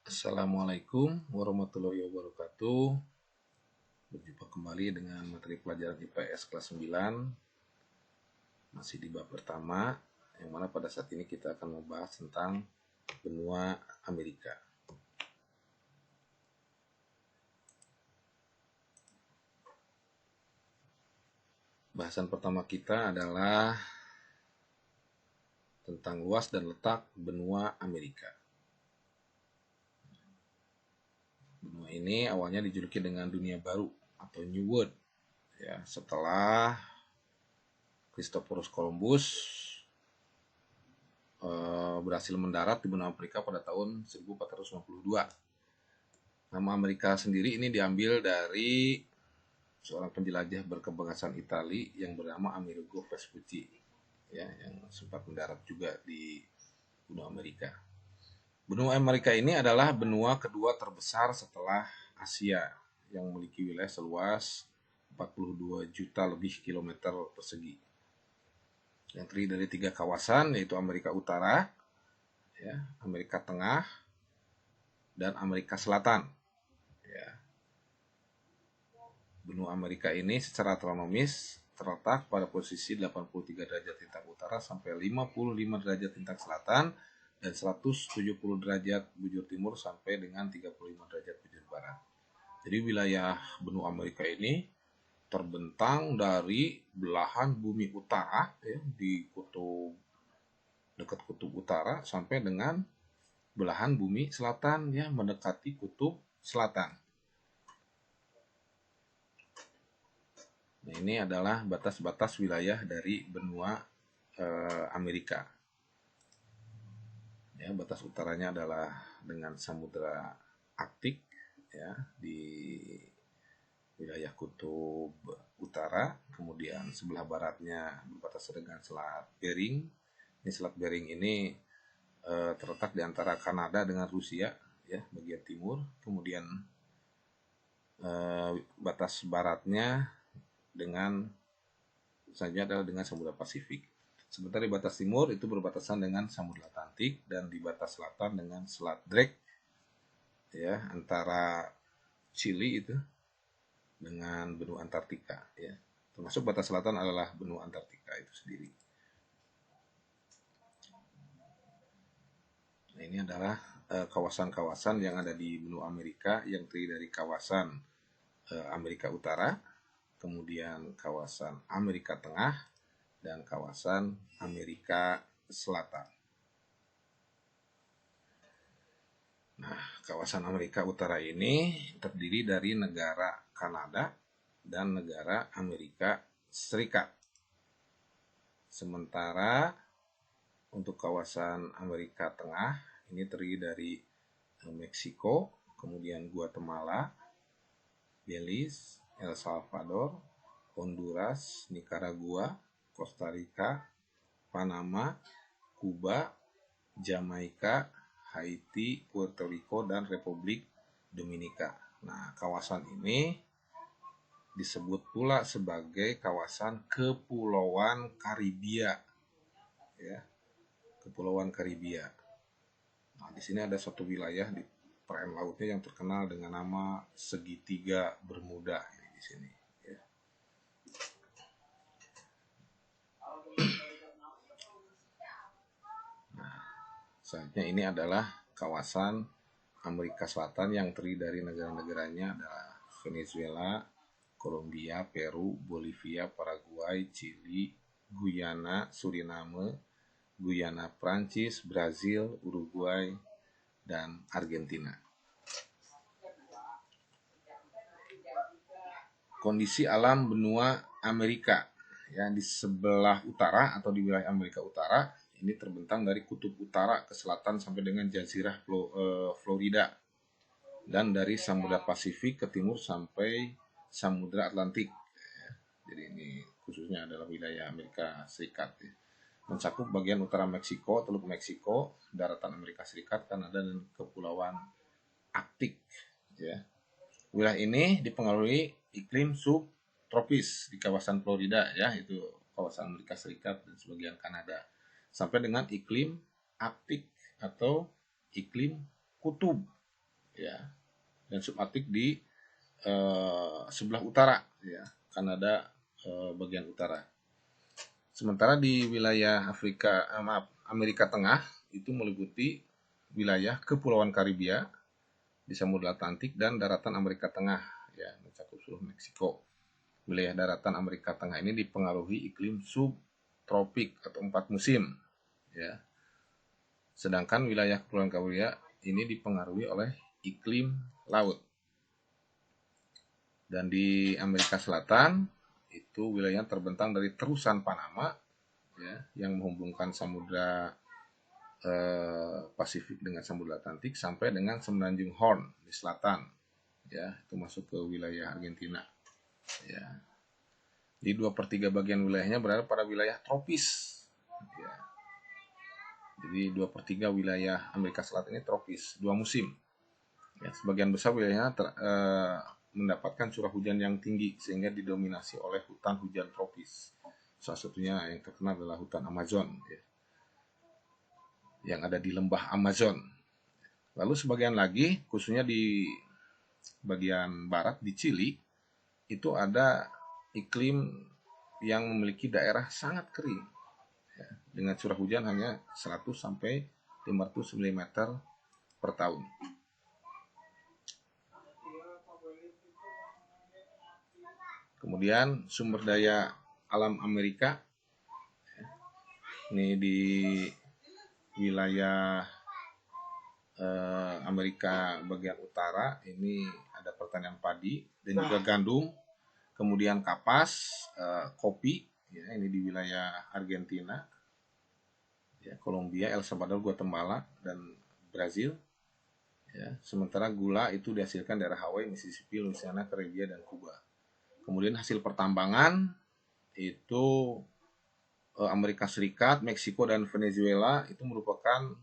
Assalamualaikum warahmatullahi wabarakatuh. Berjumpa kembali dengan materi pelajaran IPS kelas 9. Masih di bab pertama, yang mana pada saat ini kita akan membahas tentang benua Amerika. Bahasan pertama kita adalah tentang luas dan letak benua Amerika. Benua ini awalnya dijuluki dengan dunia baru atau New World, ya, setelah Christophorus Columbus berhasil mendarat di benua Amerika pada tahun 1492. Nama Amerika sendiri ini diambil dari seorang penjelajah berkebangsaan Itali yang bernama Amerigo Vespucci, ya, yang sempat mendarat juga di benua Amerika. Benua Amerika ini adalah benua kedua terbesar setelah Asia yang memiliki wilayah seluas 42 juta lebih kilometer persegi. Yang terdiri dari 3 kawasan, yaitu Amerika Utara, ya, Amerika Tengah, dan Amerika Selatan. Ya. Benua Amerika ini secara astronomis terletak pada posisi 83 derajat lintang utara sampai 55 derajat lintang selatan dan 170 derajat bujur timur sampai dengan 35 derajat bujur barat. Jadi wilayah benua Amerika ini terbentang dari belahan bumi utara, ya, di dekat kutub utara sampai dengan belahan bumi selatan, ya, mendekati kutub selatan. Nah, ini adalah batas-batas wilayah dari benua Amerika. Ya, batas utaranya adalah dengan Samudra Arktik, ya, di wilayah kutub utara. Kemudian sebelah baratnya berbatasan dengan Selat Bering. Ini Selat Bering ini terletak di antara Kanada dengan Rusia, ya, bagian timur. Kemudian batas baratnya dengan saja adalah dengan Samudra Pasifik. Sementara di batas timur itu berbatasan dengan Samudra Atlantik dan di batas selatan dengan Selat Drake, ya, antara Chili itu dengan benua Antartika, ya. Termasuk batas selatan adalah benua Antartika itu sendiri. Nah, ini adalah kawasan-kawasan yang ada di benua Amerika yang terdiri dari kawasan Amerika Utara, kemudian kawasan Amerika Tengah, dan kawasan Amerika Selatan. Nah, kawasan Amerika Utara ini terdiri dari negara Kanada dan negara Amerika Serikat. Sementara untuk kawasan Amerika Tengah ini terdiri dari Meksiko, kemudian Guatemala, Belize, El Salvador, Honduras, Nicaragua, Costa Rica, Panama, Kuba, Jamaika, Haiti, Puerto Rico, dan Republik Dominika. Nah, kawasan ini disebut pula sebagai kawasan Kepulauan Karibia, ya, Kepulauan Karibia. Nah, di sini ada suatu wilayah di perairan lautnya yang terkenal dengan nama Segitiga Bermuda di sini. Selanjutnya ini adalah kawasan Amerika Selatan yang terdiri dari negara-negaranya adalah Venezuela, Kolombia, Peru, Bolivia, Paraguay, Chili, Guyana, Suriname, Guyana Prancis, Brazil, Uruguay, dan Argentina. Kondisi alam benua Amerika, ya, di sebelah utara atau di wilayah Amerika Utara ini terbentang dari kutub utara ke selatan sampai dengan jazirah Florida, dan dari Samudra Pasifik ke timur sampai Samudra Atlantik. Jadi ini khususnya adalah wilayah Amerika Serikat, ya. Mencakup bagian utara Meksiko, Teluk Meksiko, daratan Amerika Serikat, Kanada, dan Kepulauan Arktik, ya. Wilayah ini dipengaruhi iklim subtropis di kawasan Florida, ya, itu kawasan Amerika Serikat dan sebagian Kanada, sampai dengan iklim Arktik atau iklim kutub, ya, dan subarktik di sebelah utara, ya, Kanada bagian utara. Sementara di wilayah Amerika Tengah itu meliputi wilayah Kepulauan Karibia di Samudra Atlantik dan daratan Amerika Tengah, ya, mencakup seluruh Meksiko. Wilayah daratan Amerika Tengah ini dipengaruhi iklim subtropik atau 4 musim, ya. Sedangkan wilayah Kepulauan Karibia ini dipengaruhi oleh iklim laut. Dan di Amerika Selatan itu wilayahnya terbentang dari terusan Panama, ya, yang menghubungkan Samudra Pasifik dengan Samudra Atlantik sampai dengan Semenanjung Horn di selatan, ya, itu masuk ke wilayah Argentina, ya. Di 2/3 bagian wilayahnya berada pada wilayah tropis, ya. Jadi 2/3 wilayah Amerika Selatan ini tropis, 2 musim. Ya, sebagian besar wilayahnya mendapatkan curah hujan yang tinggi sehingga didominasi oleh hutan hujan tropis. Salah satunya yang terkenal adalah hutan Amazon, ya, yang ada di lembah Amazon. Lalu sebagian lagi, khususnya di bagian barat di Chili, itu ada iklim yang memiliki daerah sangat kering, ya, dengan curah hujan hanya 100 sampai 500 mm per tahun. Kemudian sumber daya alam Amerika, ini di wilayah Amerika bagian utara ini ada pertanian padi dan juga gandum, kemudian kapas, kopi, ya, ini di wilayah Argentina, ya, Kolombia, El Salvador, Guatemala, dan Brazil, ya. Sementara gula itu dihasilkan daerah Hawaii, Mississippi, Louisiana, Karibia, dan Kuba. Kemudian hasil pertambangan itu Amerika Serikat, Meksiko, dan Venezuela itu merupakan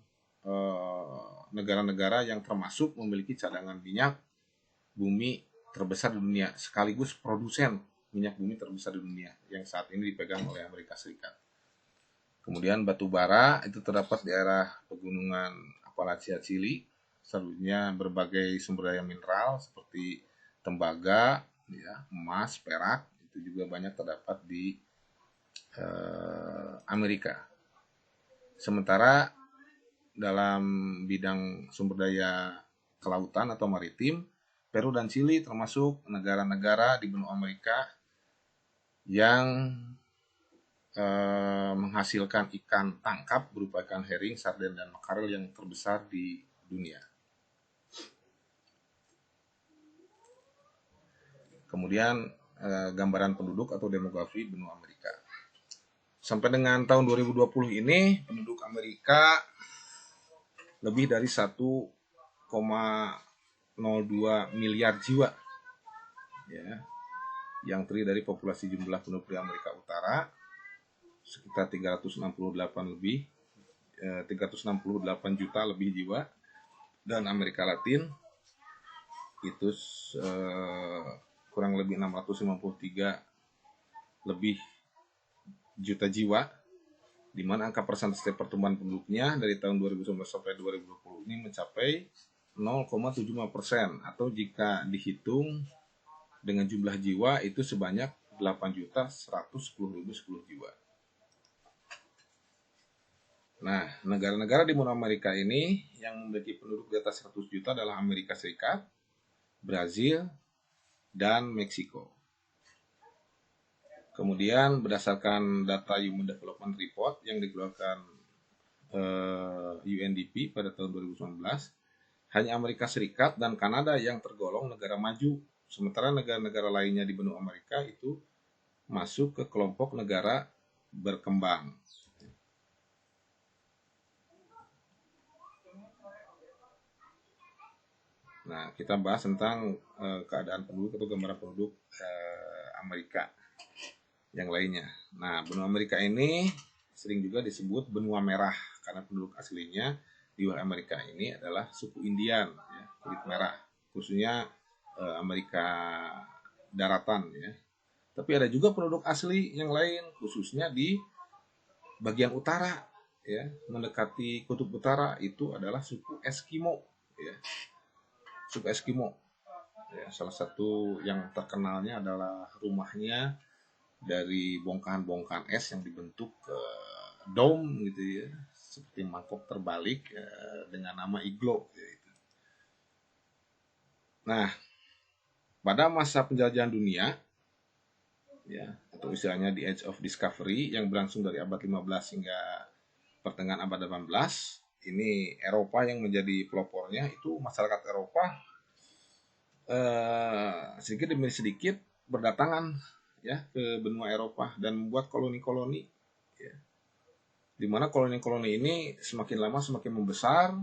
negara-negara yang termasuk memiliki cadangan minyak bumi terbesar di dunia, sekaligus produsen minyak bumi terbesar di dunia yang saat ini dipegang oleh Amerika Serikat. Kemudian batu bara itu terdapat di daerah pegunungan Appalachia Chili, selanjutnya berbagai sumber daya mineral seperti tembaga, ya, emas, perak itu juga banyak terdapat di Amerika. Sementara dalam bidang sumber daya kelautan atau maritim, Peru dan Chili termasuk negara-negara di benua Amerika yang menghasilkan ikan tangkap berupa ikan herring, sarden, dan makarel yang terbesar di dunia. Kemudian gambaran penduduk atau demografi benua Amerika. Sampai dengan tahun 2020 ini penduduk Amerika lebih dari 1,02 miliar jiwa, ya, yang terdiri dari populasi jumlah penduduk di Amerika Utara sekitar 368 juta lebih jiwa, dan Amerika Latin itu kurang lebih 653 lebih juta jiwa, di mana angka persentase pertumbuhan penduduknya dari tahun 2019 sampai 2020 ini mencapai 0,75%, atau jika dihitung dengan jumlah jiwa itu sebanyak 8.110.010 jiwa. Nah, negara-negara di benua Amerika ini yang memiliki penduduk di atas 100 juta adalah Amerika Serikat, Brazil, dan Meksiko. Kemudian berdasarkan data Human Development Report yang dikeluarkan UNDP pada tahun 2019, hanya Amerika Serikat dan Kanada yang tergolong negara maju, sementara negara-negara lainnya di benua Amerika itu masuk ke kelompok negara berkembang. Nah, kita bahas tentang keadaan penduduk atau gambaran penduduk Amerika yang lainnya. Nah, benua Amerika ini sering juga disebut benua merah karena penduduk aslinya di Amerika ini adalah suku Indian, ya, kulit merah, khususnya Amerika daratan, ya. Tapi ada juga penduduk asli yang lain, khususnya di bagian utara, ya, mendekati kutub utara, itu adalah suku Eskimo, ya. suku Eskimo. Ya, salah satu yang terkenalnya adalah rumahnya dari bongkahan-bongkahan es yang dibentuk dome gitu ya, seperti mangkok terbalik dengan nama iglo. Gitu. Nah, pada masa penjelajahan dunia, ya, atau istilahnya The Age of Discovery yang berlangsung dari abad 15 hingga pertengahan abad 18, ini Eropa yang menjadi pelopornya. Itu masyarakat Eropa sedikit demi sedikit berdatangan ya ke benua Eropa dan membuat koloni-koloni, ya, di mana koloni-koloni ini semakin lama semakin membesar,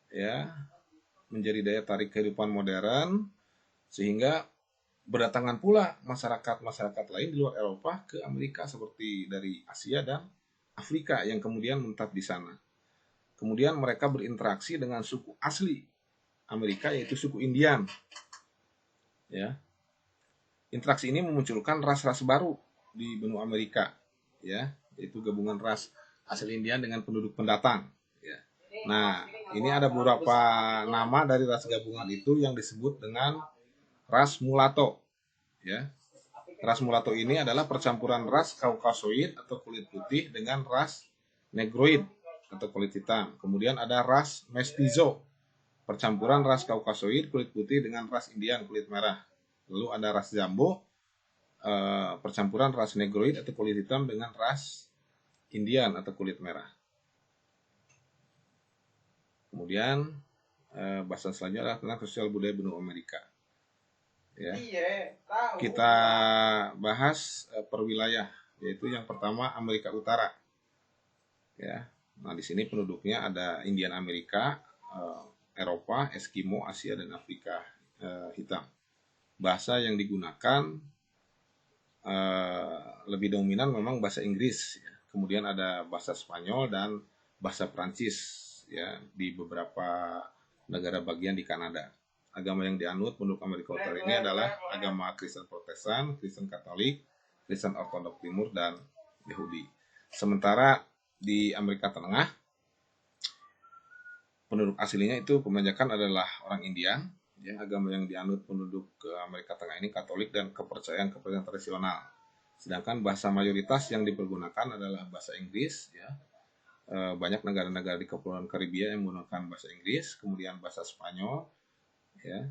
ya, menjadi daya tarik kehidupan modern, sehingga berdatangan pula masyarakat-masyarakat lain di luar Eropa ke Amerika seperti dari Asia dan Afrika yang kemudian menetap di sana. Kemudian mereka berinteraksi dengan suku asli Amerika, yaitu suku Indian. Ya. Interaksi ini memunculkan ras-ras baru di benua Amerika, ya, yaitu gabungan ras asli Indian dengan penduduk pendatang. Ya. Nah, ini ada beberapa nama dari ras gabungan itu yang disebut dengan ras mulatto. Ya. Ras mulatto ini adalah percampuran ras Kaukasoid atau kulit putih dengan ras Negroid atau kulit hitam. Kemudian ada ras mestizo, percampuran ras Kaukasoid kulit putih dengan ras Indian kulit merah. Lalu ada ras Jambo, percampuran ras Negroid atau kulit hitam dengan ras Indian atau kulit merah. Kemudian bahasan selanjutnya adalah tentang sosial budaya benua Amerika. Ya. Kita bahas per wilayah, yaitu yang pertama Amerika Utara. Ya. Nah, di sini penduduknya ada Indian Amerika, Eropa, Eskimo, Asia, dan Afrika hitam. Bahasa yang digunakan lebih dominan memang bahasa Inggris. Ya. Kemudian ada bahasa Spanyol dan bahasa Prancis, ya, di beberapa negara bagian di Kanada. Agama yang dianut penduduk Amerika Utara ini adalah agama Kristen Protestan, Kristen Katolik, Kristen Ortodok Timur, dan Yahudi. Sementara di Amerika Tengah, penduduk aslinya itu kebanyakan adalah orang Indian. Ya, agama yang dianut penduduk Amerika Tengah ini Katolik dan kepercayaan tradisional. Sedangkan bahasa mayoritas yang dipergunakan adalah bahasa Inggris. Ya. Banyak negara-negara di Kepulauan Karibia yang menggunakan bahasa Inggris, kemudian bahasa Spanyol, ya,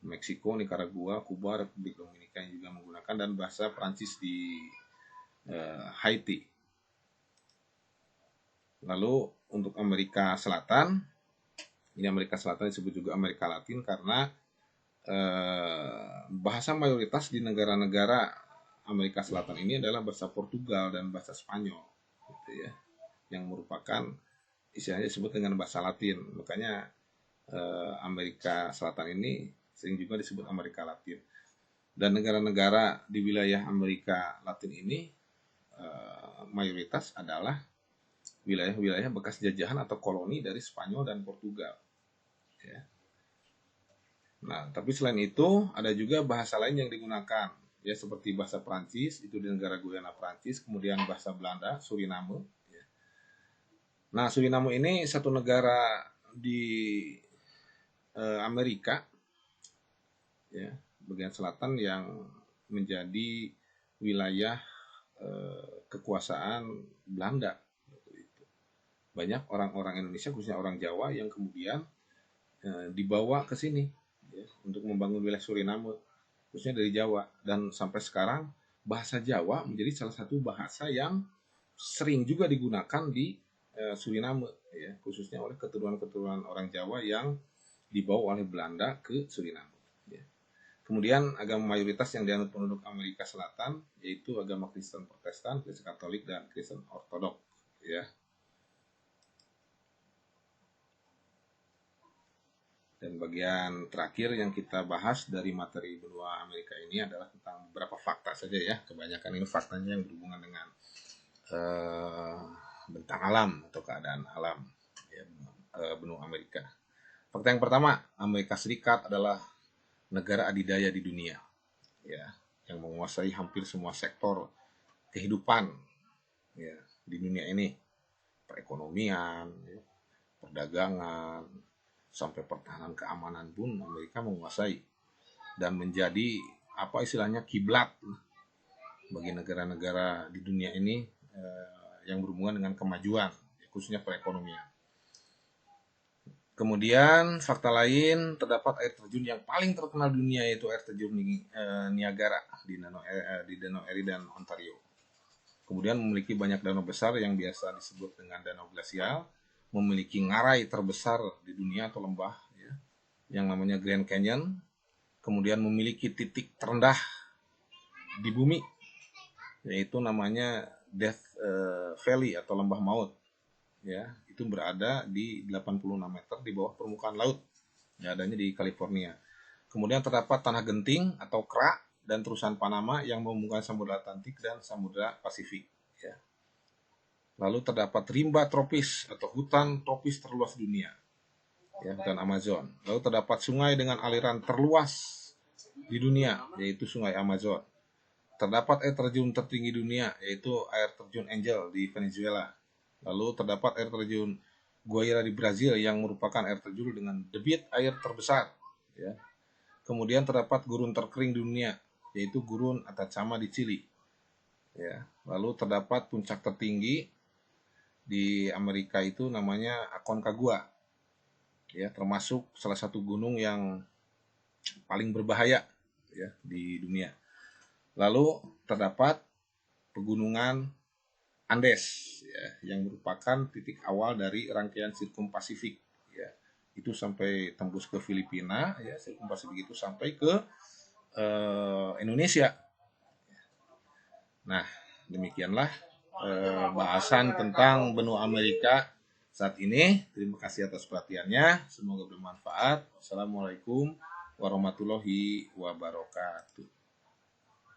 Meksiko, Nicaragua, Kuba, Republik Dominika yang juga menggunakan, dan bahasa Prancis di Haiti. Lalu untuk Amerika Selatan, ini Amerika Selatan disebut juga Amerika Latin karena bahasa mayoritas di negara-negara Amerika Selatan ini adalah bahasa Portugal dan bahasa Spanyol, gitu ya, yang merupakan istilahnya disebut dengan bahasa Latin. Makanya Amerika Selatan ini sering juga disebut Amerika Latin. Dan negara-negara di wilayah Amerika Latin ini mayoritas adalah wilayah-wilayah bekas jajahan atau koloni dari Spanyol dan Portugal. Ya. Nah, tapi selain itu ada juga bahasa lain yang digunakan, ya, seperti bahasa Prancis itu di negara Guyana Prancis, kemudian bahasa Belanda, Suriname. Ya. Nah, Suriname ini satu negara di Amerika, ya, bagian selatan yang menjadi wilayah kekuasaan Belanda. Banyak orang-orang Indonesia, khususnya orang Jawa, yang kemudian dibawa ke sini, ya, untuk membangun wilayah Suriname, khususnya dari Jawa. Dan sampai sekarang bahasa Jawa menjadi salah satu bahasa yang sering juga digunakan di Suriname, ya, khususnya oleh keturunan-keturunan orang Jawa yang dibawa oleh Belanda ke Suriname. Ya. Kemudian agama mayoritas yang dianut penduduk Amerika Selatan yaitu agama Kristen Protestan, Kristen Katolik, dan Kristen Ortodok. Ya. Dan bagian terakhir yang kita bahas dari materi benua Amerika ini adalah tentang beberapa fakta saja, ya. Kebanyakan ini faktanya yang berhubungan dengan bentang alam atau keadaan alam, ya, benua Amerika. Fakta yang pertama, Amerika Serikat adalah negara adidaya di dunia, ya, yang menguasai hampir semua sektor kehidupan, ya, di dunia ini, perekonomian, ya, perdagangan, sampai pertahanan keamanan pun Amerika menguasai dan menjadi apa istilahnya kiblat bagi negara-negara di dunia ini yang berhubungan dengan kemajuan, khususnya perekonomian. Kemudian fakta lain, terdapat air terjun yang paling terkenal dunia, yaitu air terjun Niagara di Danau Erie dan Ontario. Kemudian memiliki banyak danau besar yang biasa disebut dengan danau glasial, memiliki ngarai terbesar di dunia atau lembah ya, yang namanya Grand Canyon. Kemudian memiliki titik terendah di bumi, yaitu namanya Death Valley atau lembah maut. Ya, itu berada di 86 meter di bawah permukaan laut. Ya, adanya di California. Kemudian terdapat tanah genting atau kerak dan terusan Panama yang menghubungkan Samudra Atlantik dan Samudra Pasifik. Ya. Lalu terdapat rimba tropis atau hutan tropis terluas dunia, ya, hutan Amazon. Lalu terdapat sungai dengan aliran terluas di dunia, yaitu Sungai Amazon. Terdapat air terjun tertinggi dunia, yaitu air terjun Angel di Venezuela. Lalu terdapat air terjun Guaíra di Brazil yang merupakan air terjun dengan debit air terbesar. Ya. Kemudian terdapat gurun terkering di dunia, yaitu gurun Atacama di Chili. Ya. Lalu terdapat puncak tertinggi di Amerika itu namanya Aconcagua. Ya, termasuk salah satu gunung yang paling berbahaya ya di dunia. Lalu terdapat pegunungan Andes ya, yang merupakan titik awal dari rangkaian Sirkum Pasifik ya. Itu sampai tembus ke Filipina ya, Sirkum Pasifik itu sampai ke Indonesia. Nah, demikianlah bahasan tentang benua Amerika saat ini. Terima kasih atas perhatiannya, semoga bermanfaat. Wassalamualaikum warahmatullahi wabarakatuh.